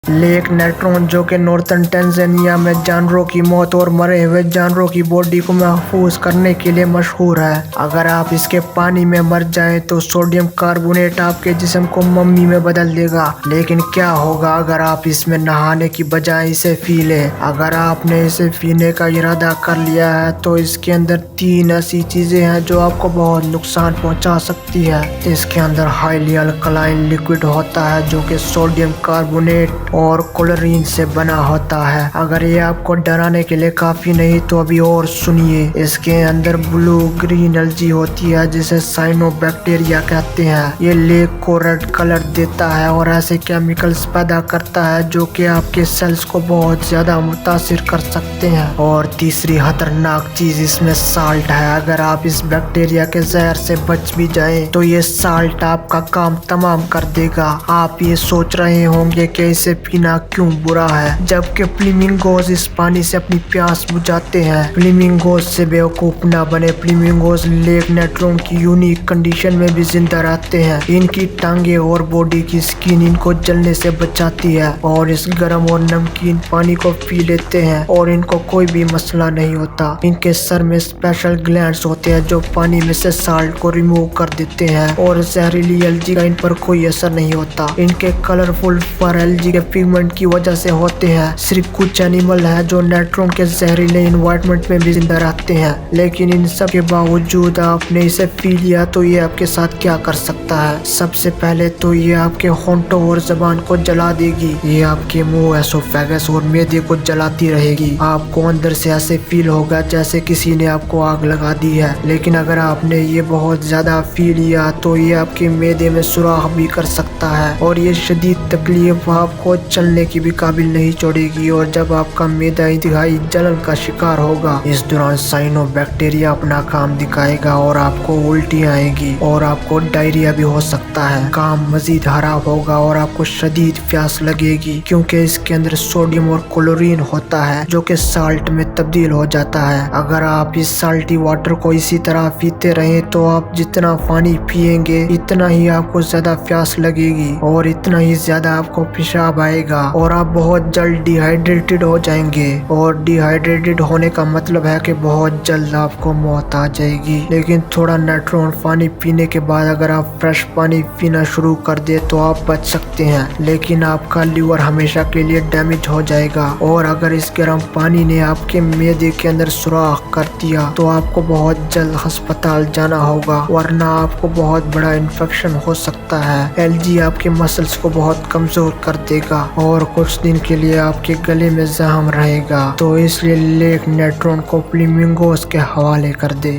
Lake नेट्रोन जो कि northern Tanzania में जानवरों की मौत और मरे हुए जानवरों की बॉडी को महफूज करने के लिए मशहूर है। अगर आप इसके पानी में मर जाएं तो सोडियम कार्बोनेट आपके जिस्म को मम्मी में बदल देगा। लेकिन क्या होगा अगर आप इसमें नहाने की बजाय इसे पी लें? अगर आपने इसे पीने का इरादा कर लिया है तो इसके अंदर 3 ऐसी चीजें हैं जो आपको बहुत नुकसान पहुंचा सकती है। इसके अंदर हाईली अल्कलाइन लिक्विड होता है जो कि सोडियम कार्बोनेट और क्लोरीन से बना होता है। अगर ये आपको डराने के लिए काफी नहीं तो अभी और सुनिए। इसके अंदर ब्लू ग्रीन एल्गी होती है जिसे साइनोबैक्टीरिया कहते हैं। ये लेक को रेड कलर देता है और ऐसे केमिकल्स पैदा करता है जो कि आपके सेल्स को बहुत ज्यादा मुतासिर कर सकते हैं। और तीसरी खतरनाक चीज इसमें साल्ट है। अगर आप इस बैक्टीरिया के जहर से बच भी जाएं तो ये साल्ट आपका काम तमाम कर देगा। आप ये सोच रहे होंगे कि इसे पीना क्यों बुरा है, जबकि फ्लेमिंगोज इस पानी से अपनी प्यास बुझाते हैं। फ्लेमिंगोज से बेवकूफ ना बने। फ्लेमिंगोज लेक नेट्रोन की यूनिक कंडीशन में भी जिंदा रहते हैं। इनकी टांगे और बॉडी की स्किन इनको जलने से बचाती है और इस गर्म और नमकीन पानी को पी लेते हैं और इनको कोई भी मसला नहीं होता। इनके सर में स्पेशल ग्लैंड्स होते हैं जो पानी में से साल्ट को रिमूव कर देते हैं और जहरीली एल्गी का इन पर कोई असर नहीं होता। इनके कलरफुल फर एल्गी के पिगमेंट की वजह से होते हैं। सिर्फ कुछ एनिमल है जो नेट्रोन के जहरीले एनवायरनमेंट में भी जिंदा रहते हैं। लेकिन इन सब के बावजूद आपने इसे पी लिया तो ये आपके साथ क्या कर सकता है? सबसे पहले तो ये आपके होंठों और जबान को जला देगी। ये आपके मुंह, एसोफेगस और मैदे को जलाती रहेगी। आपको अंदर से ऐसे फील होगा जैसे किसी ने आपको आग लगा दी है। लेकिन अगर आपने ये बहुत ज्यादा पी लिया तो ये आपके मैदे में सुराख भी कर सकता है और ये शदीद तकलीफ आपको चलने की भी काबिल नहीं छोड़ेगी। और जब आपका मैदा इंतहाई जलन का शिकार होगा, इस दौरान साइनोबैक्टीरिया अपना काम दिखाएगा और आपको उल्टी आएगी और आपको डायरिया भी हो सकता है। काम मजीद खराब होगा और आपको शदीद प्यास लगेगी क्योंकि इसके अंदर सोडियम और क्लोरीन होता है जो कि साल्ट में तब्दील हो जाता है। अगर आप इस साल्टी वाटर को इसी तरह पीते रहे तो आप जितना पानी पिएंगे इतना ही आपको ज्यादा प्यास लगेगी और इतना ही ज्यादा आपको पेशाब आएगा और आप बहुत जल्द डिहाइड्रेटेड हो जाएंगे। और डिहाइड्रेटेड होने का मतलब है कि बहुत जल्द आपको मौत आ जाएगी। लेकिन थोड़ा नेट्रोन पानी पीने के बाद अगर आप फ्रेश पानी पीना शुरू कर दे तो आप बच सकते हैं। लेकिन आपका लीवर हमेशा के लिए डैमेज हो जाएगा और अगर इस गर्म पानी ने आपके मैदे के अंदर सुराख कर दिया तो आपको बहुत जल्द अस्पताल जाना होगा, वरना आपको बहुत बड़ा इन्फेक्शन हो सकता है। एलजी आपके मसल्स को बहुत कमजोर कर देगा और कुछ दिन के लिए आपके गले में जख्म रहेगा। तो इसलिए लेक नेट्रोन को फ्लेमिंगोज के हवाले कर दे।